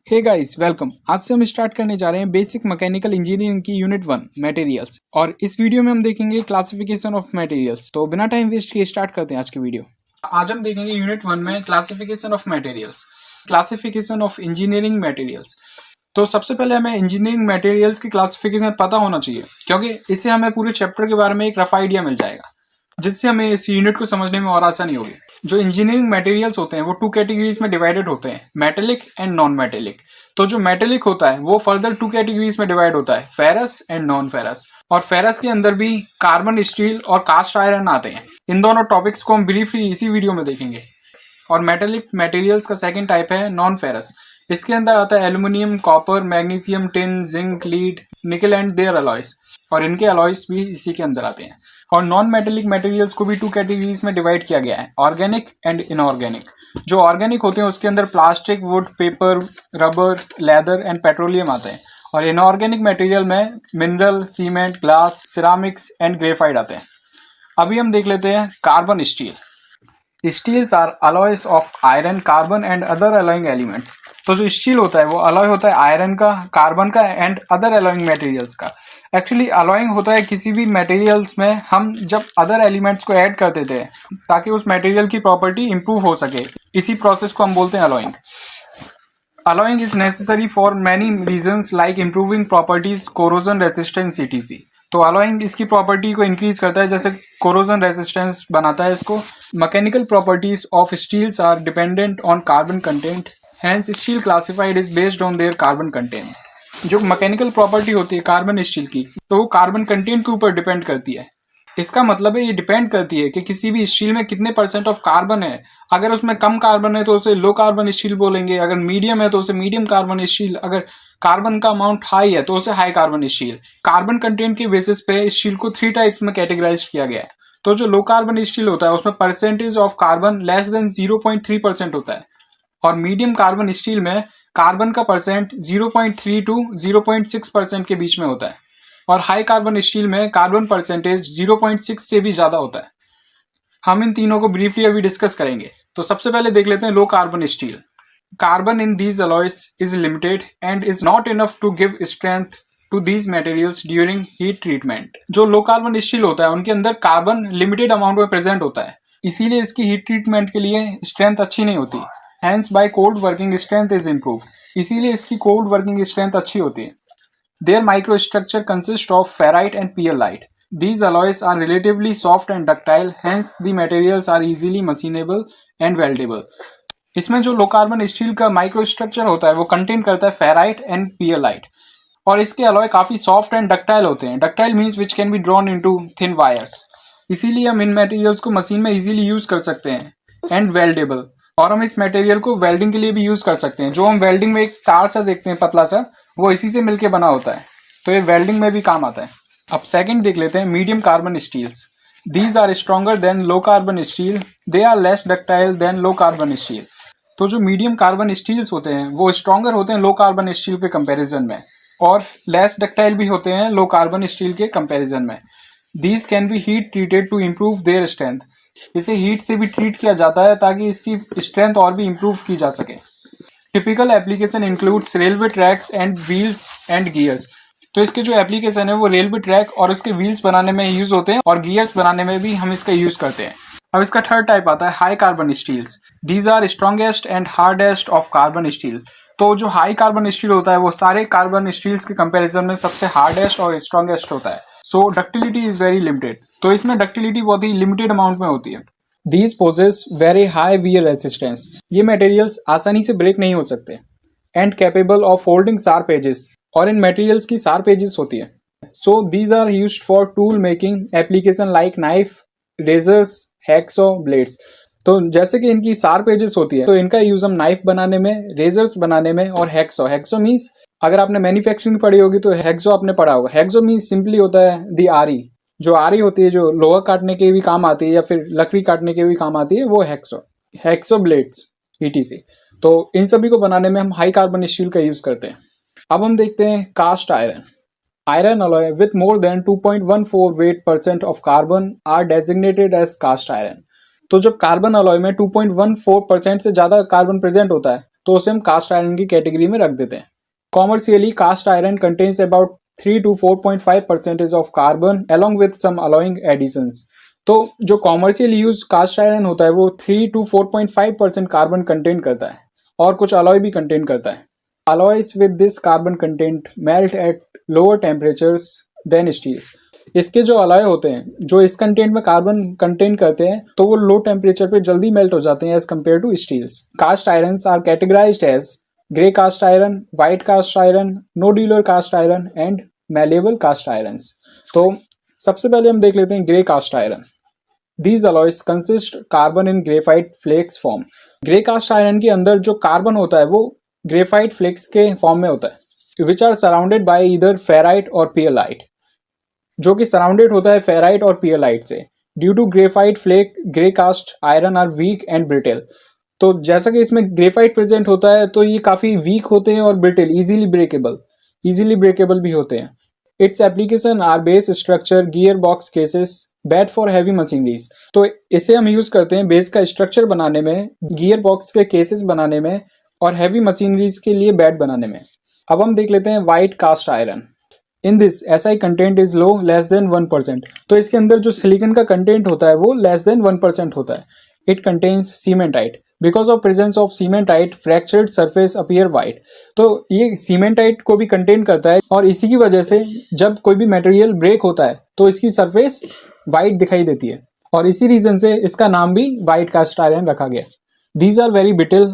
Hey guys welcome. आज से हम स्टार्ट करने जा रहे हैं बेसिक मैकेनिकल इंजीनियरिंग की यूनिट 1 मटेरियल्स और इस वीडियो में हम देखेंगे क्लासिफिकेशन ऑफ मटेरियल्स। तो बिना टाइम वेस्ट किए स्टार्ट करते हैं आज की वीडियो। आज हम देखेंगे यूनिट 1 में classification of materials, classification of engineering materials. तो सबसे पहले हमें इंजीनियरिंग मटेरियल्स की क्लासिफिकेशन पता होना चाहिए, क्योंकि इससे हमें पूरे चैप्टर के बारे में एक रफ आइडिया मिल जाएगा, जिससे हमें इस यूनिट को समझने में और आसानी होगी। जो इंजीनियरिंग मटेरियल्स होते हैं वो टू कैटेगरीज में डिवाइडेड होते हैं, मेटेलिक एंड नॉन मेटेलिक। तो जो मेटेलिक होता है वो फर्दर टू कैटेगरीज में डिवाइड होता है, फेरस एंड नॉन फेरस। और फेरस के अंदर भी कार्बन स्टील और कास्ट आयरन आते हैं। इन दोनों टॉपिक्स को हम ब्रीफली इसी वीडियो में देखेंगे। और मेटेलिक मटेरियल्स का सेकंड टाइप है नॉन फेरस। इसके अंदर आता है aluminium, copper, magnesium, tin, zinc, lead, nickel and their alloys, और इनके अलॉयज भी इसी के अंदर आते हैं। और नॉन मेटेलिक मटेरियल्स को भी टू कैटेगरीज में डिवाइड किया गया है, ऑर्गेनिक एंड इनऑर्गेनिक। जो ऑर्गेनिक होते हैं उसके अंदर plastic, wood, paper, rubber, leather and petroleum आते हैं। और इनऑर्गेनिक मटेरियल में mineral, cement, glass, ceramics and graphite आते हैं। अभी हम देख लेते हैं carbon steel. Steels are alloys of iron, carbon and other alloying elements. तो जो स्टील होता है वो अलॉय होता है आयरन का, कार्बन का एंड अदर अलॉइंग मटेरियल्स का। एक्चुअली अलॉइंग होता है किसी भी मटेरियल्स में हम जब अदर एलिमेंट्स को ऐड कर देते हैं ताकि उस मटेरियल की प्रॉपर्टी इंप्रूव हो सके, इसी प्रोसेस को हम बोलते हैं alloying. Alloying is necessary for many reasons like improving properties, corrosion resistance, etc। तो अलॉइंग इसकी प्रॉपर्टी को इंक्रीज करता है, जैसे कोरोजन रेजिस्टेंस बनाता है इसको। Mechanical properties of steels are dependent on carbon content, hence steel classified is based on their carbon content. जो मैकेनिकल प्रॉपर्टी होती है कार्बन स्टील की, तो वो कार्बन कंटेंट के ऊपर डिपेंड करती है। इसका मतलब है ये डिपेंड करती है कि किसी भी स्टील में कितने % ऑफ कार्बन है। अगर उसमें कम कार्बन है तो उसे लो कार्बन स्टील बोलेंगे, अगर मीडियम है तो उसे मीडियम कार्बन स्टील, अगर कार्बन का अमाउंट हाई है तो उसे high carbon steel. Carbon content के बेसिस पे स्टील को 3 टाइप्स में कैटेगराइज किया गया है। तो जो लो कार्बन स्टील होता है उसमें percentage of carbon less than 0.3% होता है, और मीडियम कार्बन स्टील में कार्बन का परसेंट 0.3 to 0.6% के बीच में होता है, और हाई कार्बन स्टील में कार्बन परसेंटेज 0.6 से भी ज्यादा होता है। हम इन तीनों को ब्रीफली अभी डिस्कस करेंगे। तो सबसे पहले देख लेते हैं low carbon steel. Carbon in these alloys is limited and is not enough to give strength to these materials during heat treatment. जो लो कार्बन स्टील होता है उनके अंदर कार्बन लिमिटेड अमाउंट में प्रेजेंट होता है, इसीलिए इसकी हीट ट्रीटमेंट के लिए स्ट्रेंथ अच्छी नहीं होती। Hence by cold working strength is improve, इसीलिए इसकी कोल्ड वर्किंग स्ट्रेंथ अच्छी होती है। Their microstructure consists of ferrite and perlite. These alloys are relatively soft and ductile, hence the materials are easily machinable and weldable. इसमें जो low carbon steel का microstructure होता है वो कंटेन करता है फेराइट एंड पियरलाइट, और इसके अलॉय काफी सॉफ्ट एंड डक्टाइल होते हैं। Ductile means which can be drawn into thin wires, इसीलिए हम इन मटेरियल्स को मशीन में इजीली यूज कर सकते हैं। एंड वेल्डेबल, और हम इस मटेरियल को वेल्डिंग के लिए भी यूज कर सकते हैं। जो हम वेल्डिंग में एक तार सा देखते हैं पतला सा, वो इसी से मिलके बना होता है, तो ये वेल्डिंग में भी काम आता है। अब सेकंड देख लेते हैं medium carbon steels. These are stronger than low carbon steel, they are less ductile than low carbon steel. तो जो मीडियम कार्बन स्टील्स होते हैं वो स्ट्रॉन्गर होते हैं लो कार्बन स्टील के कंपैरिजन में, और लेस डक्टाइल भी होते हैं लो कार्बन स्टील के कंपैरिजन में। These can be heat treated to improve their strength, इसे हीट से भी ट्रीट किया जाता है ताकि इसकी स्ट्रेंथ और भी इम्प्रूव की जा सके। Typical application includes railway tracks and wheels and gears. तो इसके जो एप्लीकेशन है वो रेलवे ट्रैक और उसके व्हील्स बनाने में यूज होते हैं, और गियर्स बनाने में भी हम इसका यूज करते हैं। अब इसका थर्ड टाइप आता है high carbon steels. These are strongest and hardest of carbon steel. तो जो हाई कार्बन स्टील होता है वो सारे कार्बन स्टील्स के कंपैरिजन में सबसे हार्डेस्ट और स्ट्रॉन्गेस्ट होता है। सो डक्टिलिटी इज वेरी लिमिटेड, तो इसमें डक्टिलिटी बहुत ही लिमिटेड अमाउंट में होती है। These possess very high wear resistance. ये मटेरियल्स आसानी से ब्रेक नहीं हो सकते। And capable of holding sharp edges, और इन मटेरियल्स की शार्प एजेस होती है। So these are used for tool making application like knife, razors, hacksaw, blades. तो जैसे कि इनकी शार्प एजेस होती है तो इनका यूज हम नाइफ बनाने में, रेजर्स बनाने में, और हैक्सो मीन्स अगर आपने मैन्युफैक्चरिंग पढ़ी होगी तो हैक्सो आपने पढ़ा होगा। हैक्सो मीन्स सिंपली होता है दी आरी। जो आरी होती है जो लोहा काटने के भी काम आती है या फिर लकड़ी काटने के भी काम आती है, वो हैक्सो ब्लेड्स, etc। तो इन सभी को बनाने में हम हाई कार्बन स्टील का यूज करते हैं। अब हम देखते हैं cast iron. Iron alloy with more than 2.14 weight % of carbon are designated as cast iron. तो जब कार्बन अलॉय में 2.14% से ज्यादा कार्बन प्रेजेंट होता है तो उसे हम कास्ट आयरन की कैटेगरी में रख देते हैं। Commercially cast iron contains about 3 to 4.5% of carbon along with some alloying additions. तो जो कॉमर्शियल यूज कास्ट आयरन होता है वो 3 to 4.5% कार्बन कंटेन करता है और कुछ अलॉय भी कंटेन करता है। Alloys with this carbon content melt at lower temperatures than steels. इसके जो अलॉय होते हैं जो इस कंटेंट में कार्बन कंटेन करते हैं तो वो लो टेम्परेचर पे जल्दी मेल्ट हो जाते हैं as compare to steels. Cast irons are categorized as grey cast iron, white cast iron, nodular cast iron and malleable cast irons. तो सबसे पहले हम देख लेते हैं grey cast iron. These alloys consist carbon in graphite flakes form। Grey cast iron के अंदर जो कार्बन होता है वो ग्रेफाइट फ्लेक्स के फॉर्म में होता है, which are surrounded by either ferrite और पियलाइट, जो कि सराउंडेड होता है फेराइट और पियलाइट से। Due to graphite flake grey cast iron are weak and brittle. तो जैसा कि इसमें ग्रेफाइट प्रेजेंट होता है तो ये काफी वीक होते हैं और ब्रिटेल, इजीली ब्रेकेबल भी होते हैं। Its application are base structure, gear box cases, bed for heavy machineries. तो इसे हम यूज करते हैं बेस का स्ट्रक्चर बनाने में, गियर बॉक्स के केसेस बनाने में और हैवी मशीनरीज के लिए बैड बनाने में। अब हम देख लेते हैं white cast iron. In this SI content is low less than 1%। तो इसके अंदर जो सिलिकॉन का कंटेंट होता है वो लेस देन 1% होता है। It contains cementite. Because of presence of cementite fractured surface appear white. तो ये सीमेंटाइट को भी कंटेन करता है और इसी की वजह से जब कोई भी मटेरियल ब्रेक होता है तो इसकी सरफेस वाइट दिखाई देती है और इसी रीजन से इसका नाम भी व्हाइट कास्ट आयरन रखा गया। These are very brittle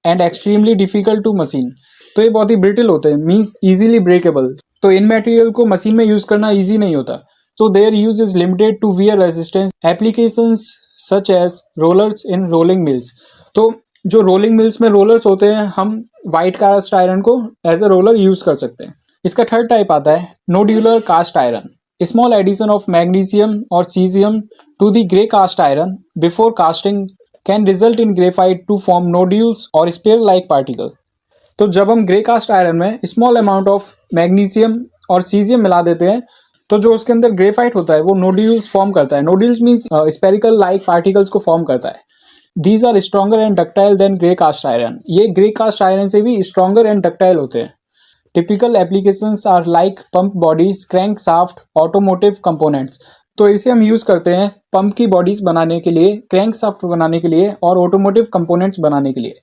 and extremely difficult to machine. तो ये बहुत ही ब्रिटल होते हैं, मीन्स इजीली ब्रेकेबल। तो इन मटेरियल को मशीन में यूज करना इजी नहीं होता। तो their use is limited to wear resistance applications such as rollers in rolling mills. तो जो रोलिंग मिल्स में रोलर्स होते हैं हम व्हाइट कास्ट आयरन को एज ए रोलर यूज कर सकते हैं। इसका थर्ड टाइप आता है nodular cast iron. Small addition of magnesium और caesium to the grey cast iron before casting can result in graphite to form nodules और sphere like particle. तो जब हम ग्रे कास्ट आयरन में स्मॉल अमाउंट ऑफ मैग्नीशियम और caesium मिला देते हैं तो जो उसके अंदर ग्रेफाइट होता है वो नोड्यूल्स फॉर्म करता है। Nodules means spherical like particles को फॉर्म करता है। These are stronger and ductile than grey cast iron. ये ग्रे कास्ट आयरन से भी स्ट्रॉन्गर एंड डक्टाइल होते हैं। Typical applications are like pump bodies, crank shaft, automotive components. तो इसे हम यूज करते हैं पंप की बॉडीज बनाने के लिए, क्रैंक साफ्ट बनाने के लिए और ऑटोमोटिव कंपोनेंट्स बनाने के लिए।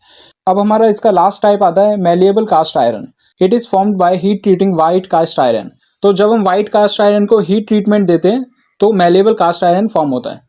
अब हमारा इसका लास्ट टाइप आता है malleable cast iron. It is formed by heat treating white cast iron. तो जब हम व्हाइट कास्ट आयरन को हीट ट्रीटमेंट देते हैं तो मैलिएबल कास्ट आयरन फॉर्म होता है।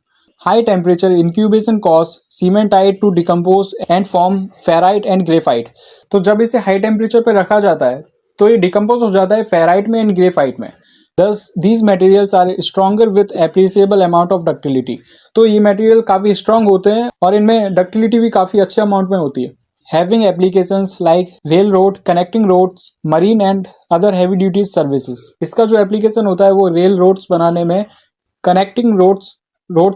High temperature incubation cause cementite to decompose and form ferrite and graphite. तो जब इसे हाई टेम्परेचर पर रखा जाता है तो ये डिकम्पोज हो जाता है फेराइट में एंड ग्रेफाइट में। Thus, these materials are stronger with appreciable amount of ductility। तो ये मटेरियल काफी स्ट्रांग होते हैं और इनमें डक्टिलिटी भी काफी अच्छे अमाउंट में होती है। Having applications like railroad, connecting roads, marine and other heavy duty services। इसका जो एप्लीकेशन होता है वो रेल रोड्स बनाने में, कनेक्टिंग रोड्स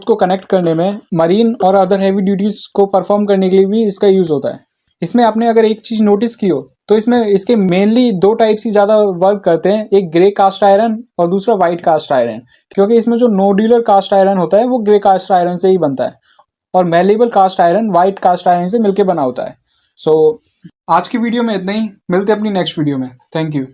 को कनेक्ट करने में, मरीन और अदर हैवी ड्यूटीज को परफॉर्म करने के लिए भी इसका यूज होता है। इसमें आपने अगर एक चीज नोटिस की हो तो इसमें इसके मेनली दो टाइप्स ही ज्यादा वर्क करते हैं, एक ग्रे कास्ट आयरन और दूसरा व्हाइट कास्ट आयरन। क्योंकि इसमें जो नोड्यूलर कास्ट आयरन होता है वो ग्रे कास्ट आयरन से ही बनता है और malleable cast iron white cast iron से मिलकर बना होता है। सो आज की वीडियो में इतना ही, मिलते हैं अपनी नेक्स्ट वीडियो में। Thank you.